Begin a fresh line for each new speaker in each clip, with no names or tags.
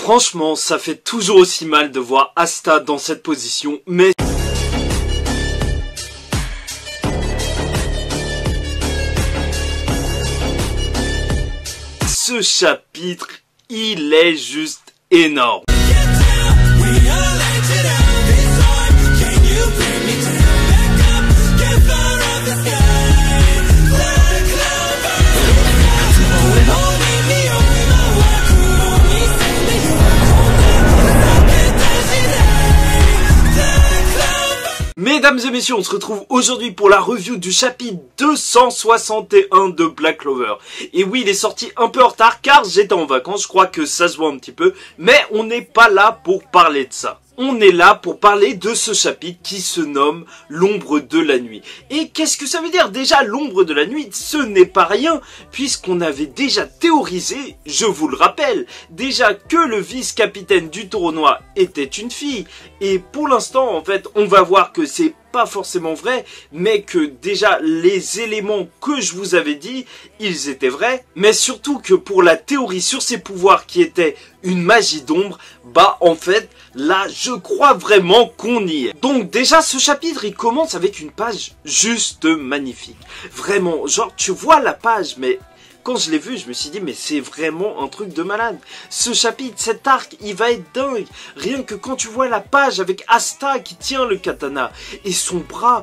Franchement, ça fait toujours aussi mal de voir Asta dans cette position, mais... Ce chapitre, il est juste énorme. Mesdames et messieurs, on se retrouve aujourd'hui pour la review du chapitre 261 de Black Clover. Et oui, il est sorti un peu en retard car j'étais en vacances, je crois que ça se voit un petit peu, mais on n'est pas là pour parler de ça. On est là pour parler de ce chapitre qui se nomme l'ombre de la nuit. Et qu'est-ce que ça veut dire? Déjà, l'ombre de la nuit, ce n'est pas rien, puisqu'on avait déjà théorisé, je vous le rappelle, déjà que le vice-capitaine du Taureau Noir était une fille. Et pour l'instant, en fait, on va voir que c'est pas forcément vrai, mais que déjà les éléments que je vous avais dit, ils étaient vrais, mais surtout que pour la théorie sur ses pouvoirs qui était une magie d'ombre, bah en fait, là je crois vraiment qu'on y est. Donc déjà ce chapitre il commence avec une page juste magnifique. Vraiment, genre tu vois la page mais... Quand je l'ai vu, je me suis dit, mais c'est vraiment un truc de malade. Ce chapitre, cet arc, il va être dingue. Rien que quand tu vois la page avec Asta qui tient le katana et son bras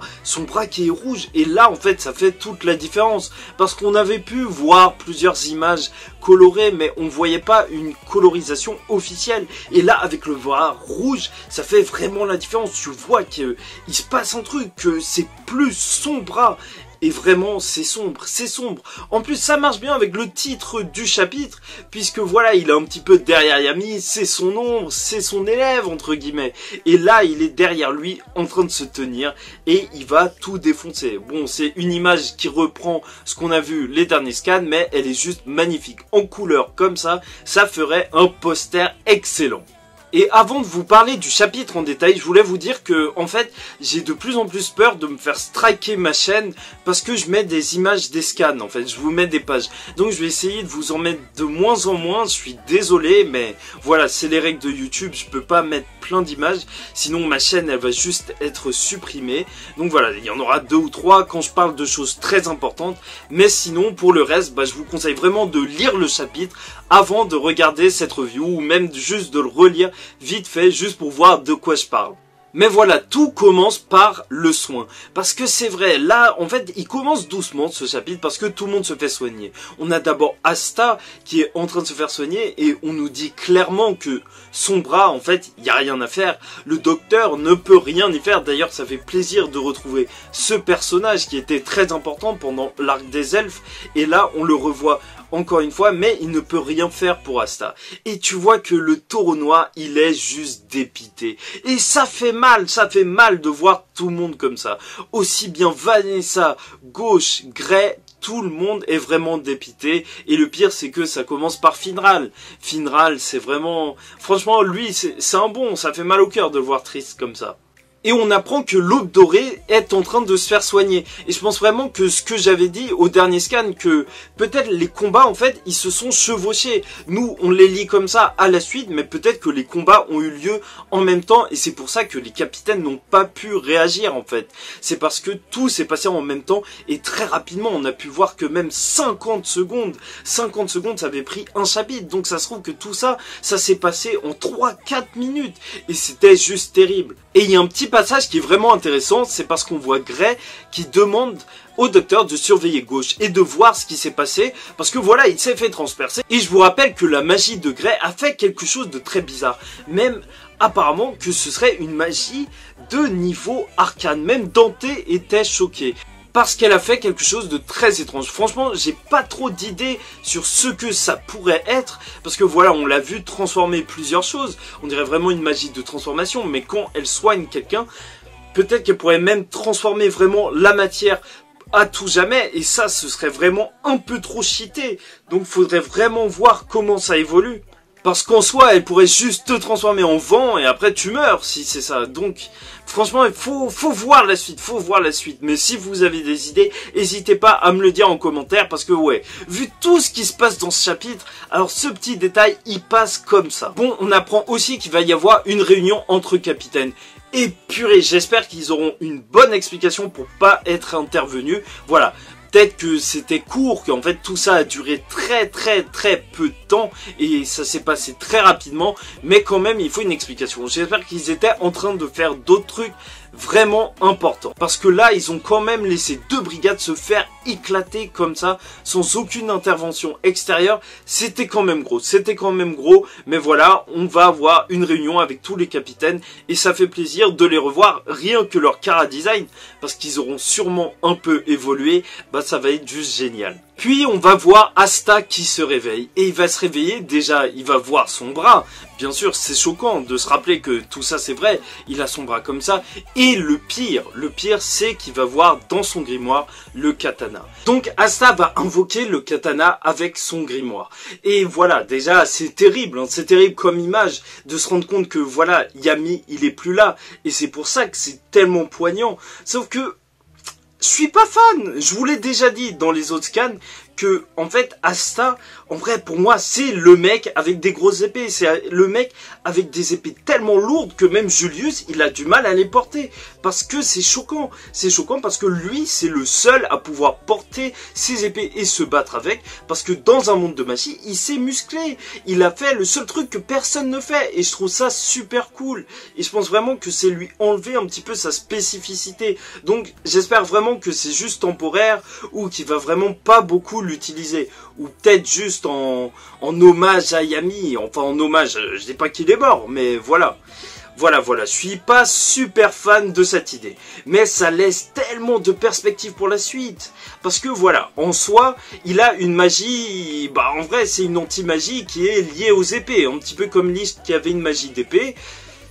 qui est rouge. Et là, en fait, ça fait toute la différence. Parce qu'on avait pu voir plusieurs images colorées, mais on voyait pas une colorisation officielle. Et là, avec le bras rouge, ça fait vraiment la différence. Tu vois qu'il se passe un truc, que c'est plus son bras. Et vraiment, c'est sombre, c'est sombre. En plus, ça marche bien avec le titre du chapitre, puisque voilà, il est un petit peu derrière Yami, c'est son ombre, c'est son élève, entre guillemets. Et là, il est derrière lui, en train de se tenir, et il va tout défoncer. Bon, c'est une image qui reprend ce qu'on a vu les derniers scans, mais elle est juste magnifique. En couleur, comme ça ferait un poster excellent. Et avant de vous parler du chapitre en détail, je voulais vous dire que, en fait, j'ai de plus en plus peur de me faire striker ma chaîne parce que je mets des images des scans, en fait, je vous mets des pages. Donc je vais essayer de vous en mettre de moins en moins, je suis désolé, mais voilà, c'est les règles de YouTube, je peux pas mettre plein d'images, sinon ma chaîne, elle va juste être supprimée. Donc voilà, il y en aura 2 ou 3 quand je parle de choses très importantes, mais sinon, pour le reste, bah, je vous conseille vraiment de lire le chapitre avant de regarder cette review, ou même juste de le relire vite fait, juste pour voir de quoi je parle. Mais voilà, tout commence par le soin. Parce que c'est vrai, là, en fait, il commence doucement ce chapitre parce que tout le monde se fait soigner. On a d'abord Asta qui est en train de se faire soigner et on nous dit clairement que son bras, en fait, il n'y a rien à faire. Le docteur ne peut rien y faire. D'ailleurs, ça fait plaisir de retrouver ce personnage qui était très important pendant l'arc des elfes. Et là, on le revoit encore une fois, mais il ne peut rien faire pour Asta. Et tu vois que le Taureau Noir, il est juste dépité. Et ça fait mal de voir tout le monde comme ça. Aussi bien Vanessa, Gauche, Grey, tout le monde est vraiment dépité. Et le pire, c'est que ça commence par Finral. Finral, c'est vraiment... Franchement, lui, c'est un bon. Ça fait mal au cœur de le voir triste comme ça. Et on apprend que l'Aube Dorée est en train de se faire soigner. Et je pense vraiment que ce que j'avais dit au dernier scan, que peut-être les combats, en fait, ils se sont chevauchés. Nous, on les lit comme ça à la suite, mais peut-être que les combats ont eu lieu en même temps. Et c'est pour ça que les capitaines n'ont pas pu réagir, en fait. C'est parce que tout s'est passé en même temps. Et très rapidement, on a pu voir que même 50 secondes, ça avait pris un chapitre. Donc ça se trouve que tout ça, ça s'est passé en 3-4 minutes. Et c'était juste terrible. Et il y a un petit passage qui est vraiment intéressant, c'est parce qu'on voit Grey qui demande au docteur de surveiller Gauche et de voir ce qui s'est passé, parce que voilà, il s'est fait transpercer. Et je vous rappelle que la magie de Grey a fait quelque chose de très bizarre, même apparemment que ce serait une magie de niveau arcane, même Dante était choqué. Parce qu'elle a fait quelque chose de très étrange. Franchement, j'ai pas trop d'idées sur ce que ça pourrait être. Parce que voilà, on l'a vu transformer plusieurs choses. On dirait vraiment une magie de transformation. Mais quand elle soigne quelqu'un, peut-être qu'elle pourrait même transformer vraiment la matière à tout jamais. Et ça, ce serait vraiment un peu trop cheaté. Donc, faudrait vraiment voir comment ça évolue. Parce qu'en soi, elle pourrait juste te transformer en vent et après tu meurs si c'est ça. Donc, franchement, il faut voir la suite, faut voir la suite. Mais si vous avez des idées, n'hésitez pas à me le dire en commentaire parce que ouais, vu tout ce qui se passe dans ce chapitre, alors ce petit détail, il passe comme ça. Bon, on apprend aussi qu'il va y avoir une réunion entre capitaines. Et purée, j'espère qu'ils auront une bonne explication pour pas être intervenus. Voilà. Peut-être que c'était court, qu'en fait tout ça a duré très peu de temps et ça s'est passé très rapidement, mais quand même il faut une explication. J'espère qu'ils étaient en train de faire d'autres trucs vraiment importants. Parce que là, ils ont quand même laissé 2 brigades se faire éclater comme ça, sans aucune intervention extérieure. C'était quand même gros, mais voilà, on va avoir une réunion avec tous les capitaines et ça fait plaisir de les revoir, rien que leur chara design, parce qu'ils auront sûrement un peu évolué, bah ça va être juste génial. Puis on va voir Asta qui se réveille, et il va se réveiller, déjà il va voir son bras, bien sûr c'est choquant de se rappeler que tout ça c'est vrai, il a son bras comme ça, et le pire c'est qu'il va voir dans son grimoire le katana. Donc Asta va invoquer le katana avec son grimoire, et voilà, déjà c'est terrible comme image de se rendre compte que voilà, Yami il est plus là, et c'est pour ça que c'est tellement poignant, sauf que je suis pas fan, je vous l'ai déjà dit dans les autres scans, que en fait Asta, en vrai pour moi c'est le mec avec des grosses épées, c'est le mec avec des épées tellement lourdes que même Julius il a du mal à les porter, parce que c'est choquant parce que lui c'est le seul à pouvoir porter ses épées et se battre avec, parce que dans un monde de magie il s'est musclé, il a fait le seul truc que personne ne fait, et je trouve ça super cool, et je pense vraiment que c'est lui enlever un petit peu sa spécificité, donc j'espère vraiment que c'est juste temporaire, ou qu'il va vraiment pas beaucoup l'utiliser, ou peut-être juste en hommage à Yami, enfin en hommage, je dis pas qu'il est mort, mais voilà, je suis pas super fan de cette idée, mais ça laisse tellement de perspectives pour la suite, parce que voilà, en soi, il a une magie, bah en vrai c'est une anti-magie qui est liée aux épées, un petit peu comme Lisht qui avait une magie d'épée,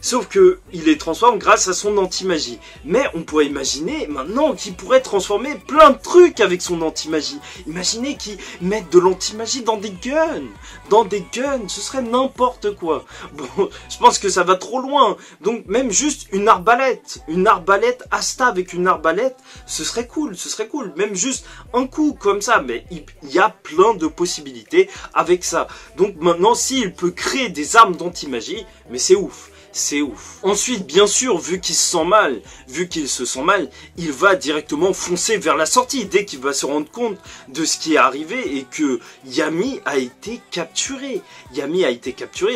sauf que il les transforme grâce à son anti-magie. Mais on pourrait imaginer maintenant qu'il pourrait transformer plein de trucs avec son anti-magie. Imaginez qu'il mette de l'anti-magie dans des guns. Dans des guns, ce serait n'importe quoi. Bon, je pense que ça va trop loin. Donc même juste une arbalète. Une arbalète, Asta avec une arbalète, ce serait cool. Même juste un coup comme ça. Mais il y a plein de possibilités avec ça. Donc maintenant, s'il peut créer des armes d'anti-magie, mais c'est ouf. C'est ouf. Ensuite, bien sûr, vu qu'il se sent mal, il va directement foncer vers la sortie dès qu'il va se rendre compte de ce qui est arrivé et que Yami a été capturé.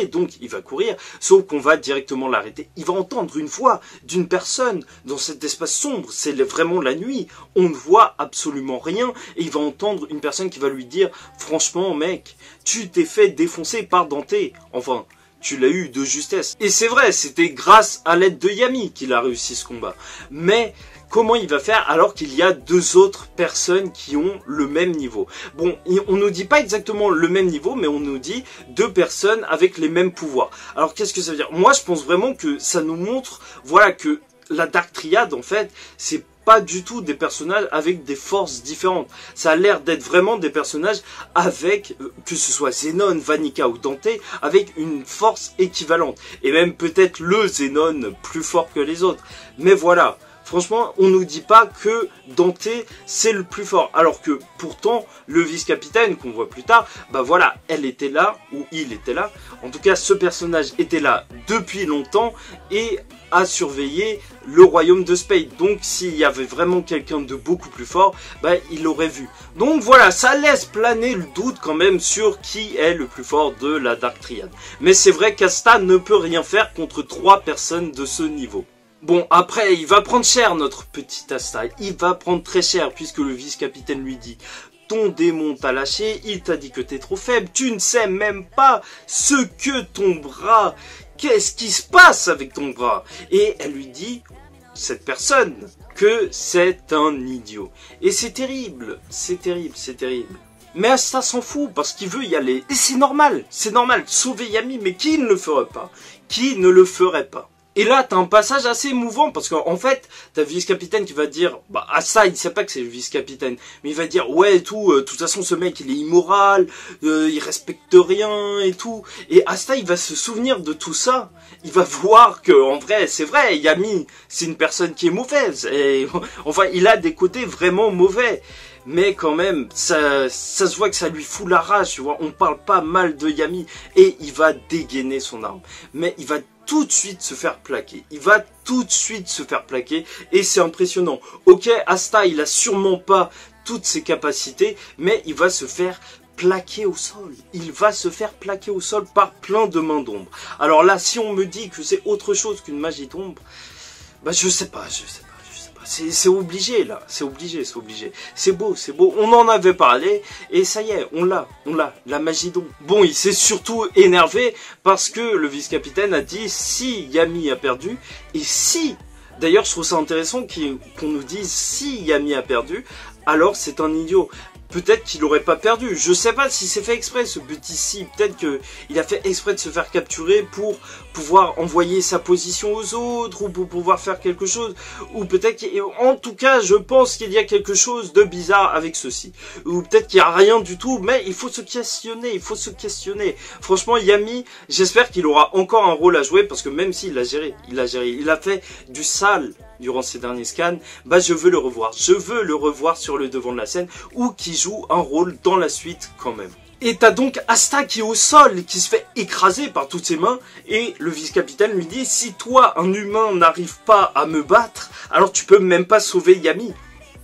Donc il va courir, sauf qu'on va directement l'arrêter. Il va entendre une voix d'une personne dans cet espace sombre, c'est vraiment la nuit. On ne voit absolument rien et il va entendre une personne qui va lui dire « Franchement, mec, tu t'es fait défoncer par Dante. » Enfin... tu l'as eu de justesse. Et c'est vrai, c'était grâce à l'aide de Yami qu'il a réussi ce combat. Mais comment il va faire alors qu'il y a 2 autres personnes qui ont le même niveau? Bon, on nous dit pas exactement le même niveau, mais on nous dit 2 personnes avec les mêmes pouvoirs. Alors qu'est-ce que ça veut dire? Moi, je pense vraiment que ça nous montre, voilà, que la Dark Triad, en fait, c'est pas du tout des personnages avec des forces différentes. Ça a l'air d'être vraiment des personnages avec, que ce soit Zenon, Vanica ou Dante, avec une force équivalente. Et même peut-être le Zenon plus fort que les autres. Mais voilà. Franchement, on nous dit pas que Dante c'est le plus fort, alors que pourtant le vice-capitaine qu'on voit plus tard, bah voilà, elle était là, ou il était là, en tout cas ce personnage était là depuis longtemps et a surveillé le royaume de Spade, donc s'il y avait vraiment quelqu'un de beaucoup plus fort, bah il l'aurait vu. Donc voilà, ça laisse planer le doute quand même sur qui est le plus fort de la Dark Triad. Mais c'est vrai qu'Asta ne peut rien faire contre 3 personnes de ce niveau. Bon, après, il va prendre cher, notre petit Asta. Il va prendre très cher, puisque le vice-capitaine lui dit « Ton démon t'a lâché, il t'a dit que t'es trop faible, tu ne sais même pas ce que ton bras... Qu'est-ce qui se passe avec ton bras ?» Et elle lui dit, cette personne, que c'est un idiot. Et c'est terrible, c'est terrible, c'est terrible. Mais Asta s'en fout, parce qu'il veut y aller. Et c'est normal, sauver Yami, mais qui ne le ferait pas? Qui ne le ferait pas? Et là, t'as un passage assez émouvant, parce qu'en fait, t'as le vice-capitaine qui va dire, bah, Asta, il sait pas que c'est le vice-capitaine, mais il va dire, ouais, et tout, de toute façon, ce mec, il est immoral, il respecte rien, et tout. Et Asta, il va se souvenir de tout ça. Il va voir que, en vrai, Yami, c'est une personne qui est mauvaise. Et, enfin, il a des côtés vraiment mauvais. Mais quand même, ça se voit que ça lui fout la rage, tu vois. On parle pas mal de Yami, et il va dégainer son arme. Mais il va tout de suite se faire plaquer. Il va tout de suite se faire plaquer et c'est impressionnant. Ok, Asta, il a sûrement pas toutes ses capacités, mais il va se faire plaquer au sol. Il va se faire plaquer au sol par plein de mains d'ombre. Alors là, si on me dit que c'est autre chose qu'une magie d'ombre, bah je sais pas. C'est obligé là, c'est obligé. C'est beau, on en avait parlé, et ça y est, on l'a, la magie d'ombre. Bon, il s'est surtout énervé, parce que le vice-capitaine a dit, si Yami a perdu, et si, d'ailleurs je trouve ça intéressant qu'on nous dise, si Yami a perdu, alors c'est un idiot. Peut-être qu'il n'aurait pas perdu. Je sais pas si c'est fait exprès ce petit si. Peut-être qu'il a fait exprès de se faire capturer pour pouvoir envoyer sa position aux autres ou pour pouvoir faire quelque chose. Ou peut-être en tout cas, je pense qu'il y a quelque chose de bizarre avec ceci. Ou peut-être qu'il n'y a rien du tout, mais il faut se questionner. Franchement, Yami, j'espère qu'il aura encore un rôle à jouer parce que même s'il l'a géré, il a fait du sale durant ces derniers scans, bah je veux le revoir sur le devant de la scène ou qui joue un rôle dans la suite quand même. Et t'as donc Asta qui est au sol, qui se fait écraser par toutes ses mains, et le vice-capitaine lui dit, si toi, un humain, n'arrive pas à me battre, alors tu peux même pas sauver Yami.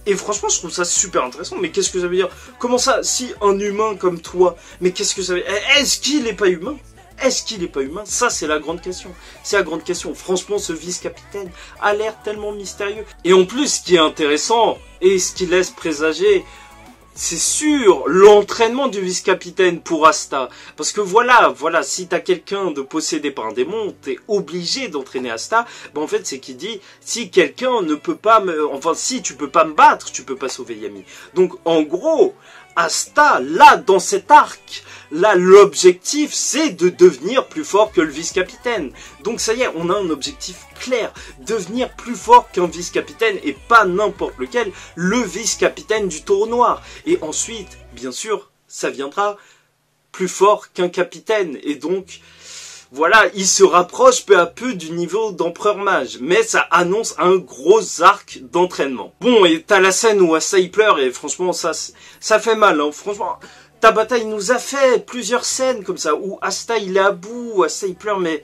Et franchement, je trouve ça super intéressant, mais qu'est-ce que ça veut dire? Comment ça, si un humain comme toi, mais qu'est-ce que ça veut dire? Est-ce qu'il n'est pas humain? Est-ce qu'il n'est pas humain? Ça, c'est la grande question. C'est la grande question. Franchement, ce vice-capitaine a l'air tellement mystérieux. Et en plus, ce qui est intéressant, et ce qui laisse présager, c'est sûr, l'entraînement du vice-capitaine pour Asta. Parce que voilà, si t'as quelqu'un de possédé par un démon, t'es obligé d'entraîner Asta. Ben en fait, c'est qu'il dit, si quelqu'un ne peut pas si tu peux pas me battre, tu peux pas sauver Yami. Donc, en gros, Asta, là, dans cet arc, là, l'objectif, c'est de devenir plus fort que le vice-capitaine. Donc ça y est, on a un objectif clair. Devenir plus fort qu'un vice-capitaine, et pas n'importe lequel, le vice-capitaine du Taureau Noir. Et ensuite, bien sûr, ça viendra plus fort qu'un capitaine. Et donc, voilà, il se rapproche peu à peu du niveau d'empereur mage. Mais ça annonce un gros arc d'entraînement. Bon, et t'as la scène où Asta il pleure, et franchement, ça fait mal, hein. Franchement, Tabata, il nous a fait plusieurs scènes comme ça, où Asta il est à bout, Asta il pleure, mais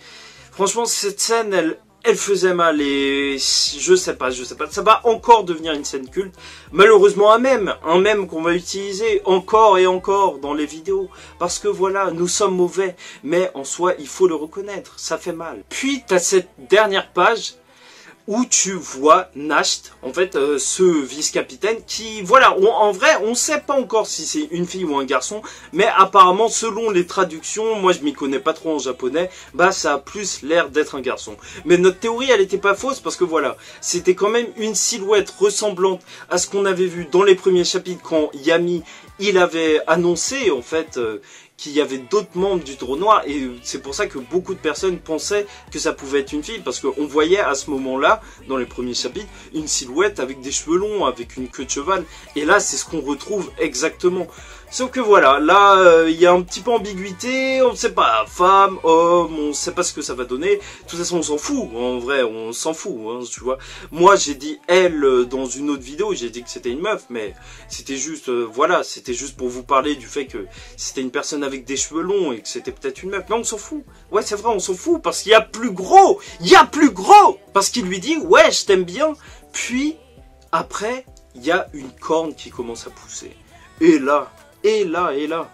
franchement, cette scène, elle faisait mal, et je sais pas, ça va encore devenir une scène culte. Malheureusement, un mème qu'on va utiliser encore et encore dans les vidéos, parce que voilà, nous sommes mauvais, mais en soi, il faut le reconnaître, ça fait mal. Puis, t'as cette dernière page, où tu vois Nasht, en fait, ce vice-capitaine qui, voilà, en vrai, on sait pas encore si c'est une fille ou un garçon, mais apparemment, selon les traductions, moi je m'y connais pas trop en japonais, bah ça a plus l'air d'être un garçon. Mais notre théorie, elle était pas fausse, parce que voilà, c'était quand même une silhouette ressemblante à ce qu'on avait vu dans les premiers chapitres quand Yami, il avait annoncé, en fait, qu'il y avait d'autres membres du Taureau Noir, et c'est pour ça que beaucoup de personnes pensaient que ça pouvait être une fille, parce qu'on voyait à ce moment-là, dans les premiers chapitres, une silhouette avec des cheveux longs, avec une queue de cheval, et là c'est ce qu'on retrouve exactement. Sauf que voilà, là, il y a un petit peu ambiguïté, on ne sait pas, femme, homme, on ne sait pas ce que ça va donner. De toute façon, on s'en fout, en vrai, on s'en fout, hein, tu vois. Moi, j'ai dit elle dans une autre vidéo, j'ai dit que c'était une meuf, mais c'était juste, voilà, c'était juste pour vous parler du fait que c'était une personne avec des cheveux longs et que c'était peut-être une meuf. Mais on s'en fout. Ouais, c'est vrai, on s'en fout, parce qu'il y a plus gros. Parce qu'il lui dit, ouais, je t'aime bien. Puis, après, il y a une corne qui commence à pousser. Et là...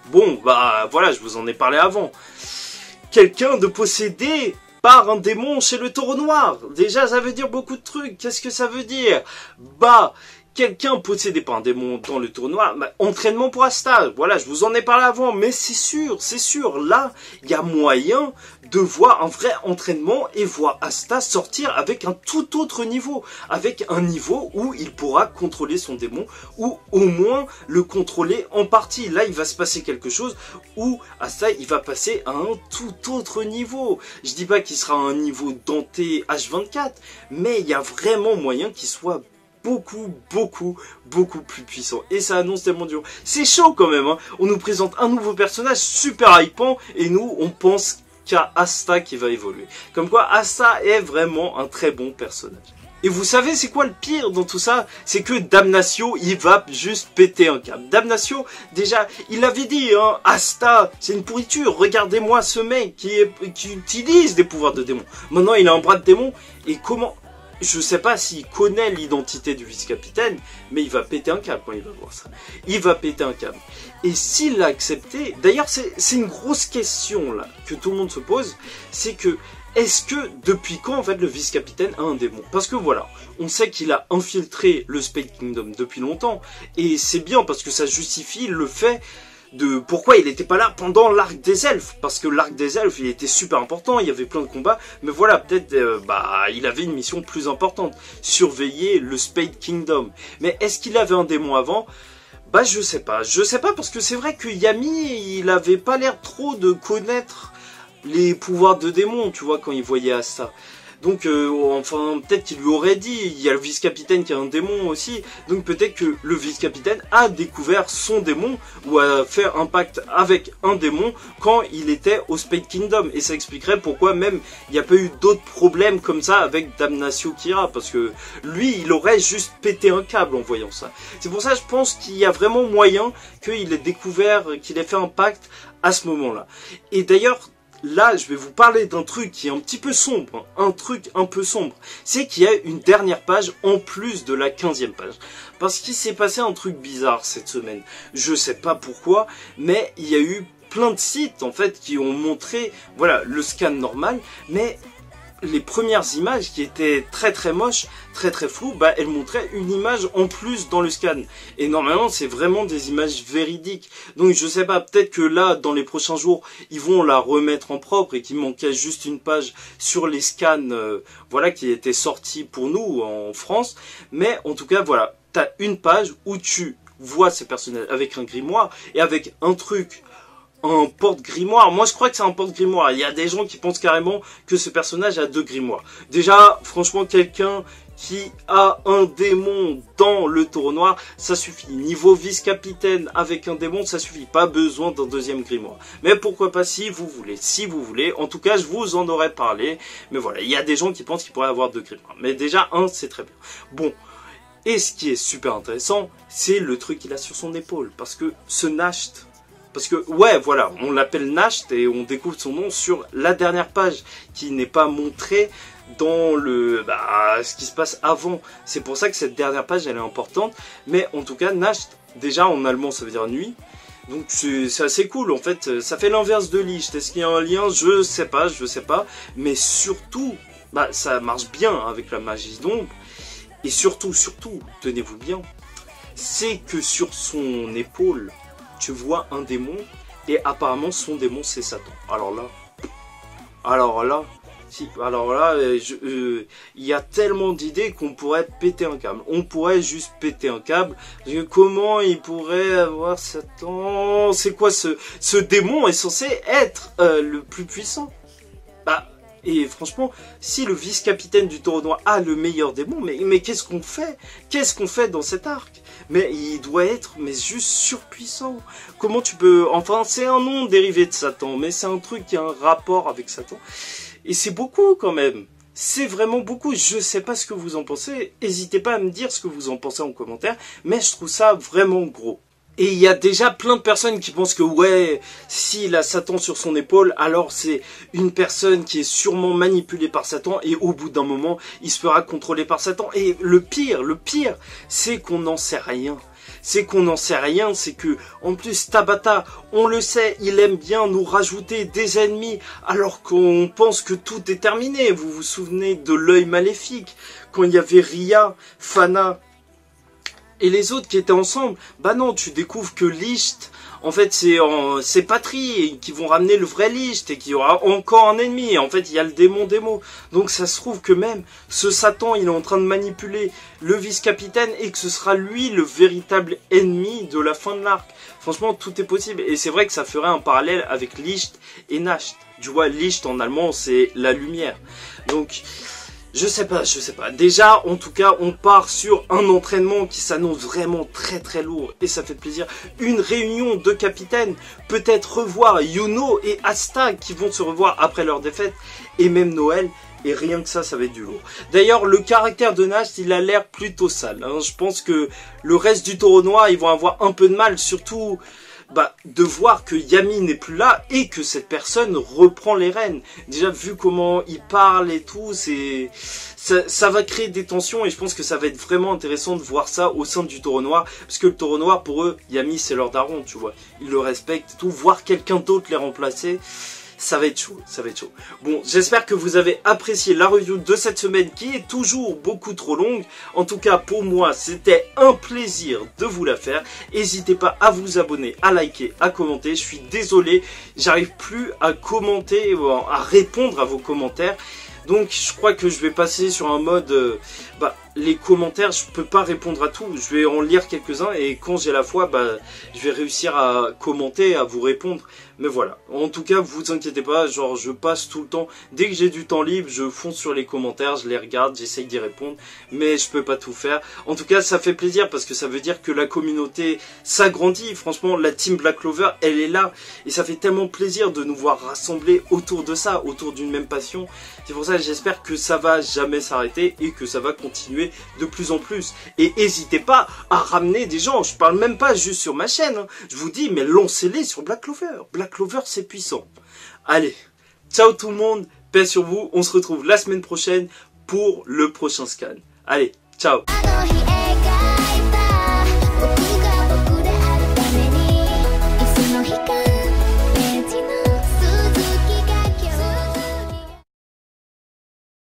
Bon, bah voilà, je vous en ai parlé avant. Quelqu'un de possédé par un démon chez le Taureau Noir. Déjà, ça veut dire beaucoup de trucs. Qu'est-ce que ça veut dire? Bah, quelqu'un possédé par un démon dans le tournoi, bah, entraînement pour Asta. Voilà, je vous en ai parlé avant, mais c'est sûr, là, il y a moyen de voir un vrai entraînement et voir Asta sortir avec un tout autre niveau, avec un niveau où il pourra contrôler son démon, ou au moins le contrôler en partie. Là, il va se passer quelque chose où Asta, il va passer à un tout autre niveau. Je dis pas qu'il sera à un niveau Dante H24, mais il y a vraiment moyen qu'il soit beaucoup plus puissant. Et ça annonce tellement dur. C'est chaud quand même, hein. On nous présente un nouveau personnage super hypant et nous, on pense qu'à Asta qui va évoluer. Comme quoi, Asta est vraiment un très bon personnage. Et vous savez, c'est quoi le pire dans tout ça? C'est que Damnatio, il va juste péter un câble. Damnatio, déjà, il avait dit, hein, Asta, c'est une pourriture. Regardez-moi ce mec qui utilise des pouvoirs de démon. Maintenant, il a un bras de démon. Et comment... Je sais pas s'il connaît l'identité du vice-capitaine, mais il va péter un câble quand il va voir ça. Il va péter un câble. Et s'il l'a accepté... D'ailleurs, c'est une grosse question, là, que tout le monde se pose. C'est que... Est-ce que, depuis quand, en fait, le vice-capitaine a un démon? Parce que voilà, on sait qu'il a infiltré le Spade Kingdom depuis longtemps. Et c'est bien, parce que ça justifie le fait de pourquoi il n'était pas là pendant l'arc des elfes. Parce que l'arc des elfes, il était super important, il y avait plein de combats. Mais voilà, peut-être, il avait une mission plus importante. Surveiller le Spade Kingdom. Mais est-ce qu'il avait un démon avant? Bah, je sais pas. Je sais pas, parce que c'est vrai que Yami, il avait pas l'air trop de connaître les pouvoirs de démon, tu vois, quand il voyait Asta. Donc, enfin, peut-être qu'il lui aurait dit, il y a le vice-capitaine qui a un démon aussi, donc peut-être que le vice-capitaine a découvert son démon, ou a fait un pacte avec un démon quand il était au Spade Kingdom, et ça expliquerait pourquoi même il n'y a pas eu d'autres problèmes comme ça avec Damnatio Kira, parce que lui, il aurait juste pété un câble en voyant ça. C'est pour ça que je pense qu'il y a vraiment moyen qu'il ait découvert, qu'il ait fait un pacte à ce moment-là. Et d'ailleurs, là, je vais vous parler d'un truc qui est un petit peu sombre, hein, un truc un peu sombre. C'est qu'il y a une dernière page en plus de la 15e page. Parce qu'il s'est passé un truc bizarre cette semaine. Je sais pas pourquoi, mais il y a eu plein de sites en fait qui ont montré, voilà, le scan normal, mais les premières images qui étaient très moches, très floues, bah elles montraient une image en plus dans le scan. Et normalement c'est vraiment des images véridiques. Donc je sais pas, peut-être que là dans les prochains jours ils vont la remettre en propre et qu'il manquait juste une page sur les scans, voilà, qui étaient sortis pour nous en France. Mais en tout cas voilà, t'as une page où tu vois ces personnages avec un grimoire et avec un truc, un porte-grimoire. Moi je crois que c'est un porte-grimoire. Il y a des gens qui pensent carrément que ce personnage a 2 grimoires. Déjà, franchement, quelqu'un qui a un démon dans le taureau noir, ça suffit. Niveau vice-capitaine avec un démon, ça suffit. Pas besoin d'un 2e grimoire. Mais pourquoi pas si vous voulez. En tout cas, je vous en aurais parlé. Mais voilà, il y a des gens qui pensent qu'il pourrait avoir 2 grimoires. Mais déjà, un, c'est très bien. Bon. Et ce qui est super intéressant, c'est le truc qu'il a sur son épaule. Parce que ce Nasht... Parce que, ouais, voilà, on l'appelle Nasht et on découvre son nom sur la dernière page qui n'est pas montrée dans ce qui se passe avant. C'est pour ça que cette dernière page, elle est importante. Mais en tout cas, Nasht, déjà en allemand, ça veut dire nuit. Donc c'est assez cool, en fait. Ça fait l'inverse de Licht. Est-ce qu'il y a un lien? Je sais pas. Mais surtout, ça marche bien avec la magie d'ombre. Et surtout, tenez-vous bien, c'est que sur son épaule, tu vois un démon, et apparemment son démon c'est Satan. Alors là, il y a tellement d'idées qu'on pourrait péter un câble. On pourrait juste péter un câble. Comment il pourrait avoir Satan? C'est quoi ce démon est censé être le plus puissant? Et franchement, si le vice-capitaine du taureau noir a le meilleur démon, mais qu'est-ce qu'on fait? Qu'est-ce qu'on fait dans cet arc? Mais il doit être juste surpuissant. Comment tu peux... Enfin, c'est un nom dérivé de Satan, mais c'est un truc qui a un rapport avec Satan. Et c'est beaucoup quand même. C'est vraiment beaucoup. Je sais pas ce que vous en pensez. N'hésitez pas à me dire ce que vous en pensez en commentaire. Mais je trouve ça vraiment gros. Et il y a déjà plein de personnes qui pensent que ouais, s'il a Satan sur son épaule, alors c'est une personne qui est sûrement manipulée par Satan et au bout d'un moment, il se fera contrôler par Satan. Et le pire, c'est qu'on n'en sait rien. C'est que, en plus, Tabata, on le sait, il aime bien nous rajouter des ennemis, alors qu'on pense que tout est terminé. Vous vous souvenez de l'œil maléfique, quand il y avait Ria, Fana Et les autres qui étaient ensemble, bah non, tu découvres que Licht, en fait, c'est Patry qui vont ramener le vrai Licht et qu'il y aura encore un ennemi. En fait, il y a le démon démo. Donc ça se trouve que même ce Satan, il est en train de manipuler le vice-capitaine et que ce sera lui le véritable ennemi de la fin de l'arc. Franchement, tout est possible. Et c'est vrai que ça ferait un parallèle avec Licht et Nacht. Tu vois, Licht en allemand, c'est la lumière. Donc... je sais pas. Déjà, en tout cas, on part sur un entraînement qui s'annonce vraiment très très lourd et ça fait plaisir. Une réunion de capitaines, peut-être revoir Yuno et Asta qui vont se revoir après leur défaite et même Noël. Et rien que ça va être du lourd. D'ailleurs, le caractère de Nacht, il a l'air plutôt sale. Hein. Je pense que le reste du taureau noir, ils vont avoir un peu de mal, surtout... de voir que Yami n'est plus là et que cette personne reprend les rênes. Déjà, vu comment il parle et tout, ça va créer des tensions et je pense que ça va être vraiment intéressant de voir ça au sein du taureau noir. Parce que le taureau noir, pour eux, Yami, c'est leur daron, tu vois. Ils le respectent et tout. Voir quelqu'un d'autre les remplacer... ça va être chaud, ça va être chaud. Bon, j'espère que vous avez apprécié la review de cette semaine qui est toujours beaucoup trop longue. En tout cas, pour moi, c'était un plaisir de vous la faire. N'hésitez pas à vous abonner, à liker, à commenter. Je suis désolé, j'arrive plus à commenter, à répondre à vos commentaires. Donc, je crois que je vais passer sur un mode... les commentaires, je peux pas répondre à tout. Je vais en lire quelques-uns et quand j'ai la foi, je vais réussir à commenter, à vous répondre. Mais voilà. En tout cas, vous inquiétez pas, genre je passe tout le temps. Dès que j'ai du temps libre, je fonce sur les commentaires, je les regarde, j'essaye d'y répondre. Mais je peux pas tout faire. En tout cas, ça fait plaisir parce que ça veut dire que la communauté s'agrandit. Franchement, la team Black Clover, elle est là. Et ça fait tellement plaisir de nous voir rassemblés autour de ça, autour d'une même passion. C'est pour ça que j'espère que ça va jamais s'arrêter et que ça va continuer de plus en plus. Et n'hésitez pas à ramener des gens. Je parle même pas juste sur ma chaîne. Hein. Je vous dis, mais lancez-les sur Black Clover. Black Clover, c'est puissant. Allez, ciao tout le monde. Paix sur vous. On se retrouve la semaine prochaine pour le prochain scan. Allez, ciao.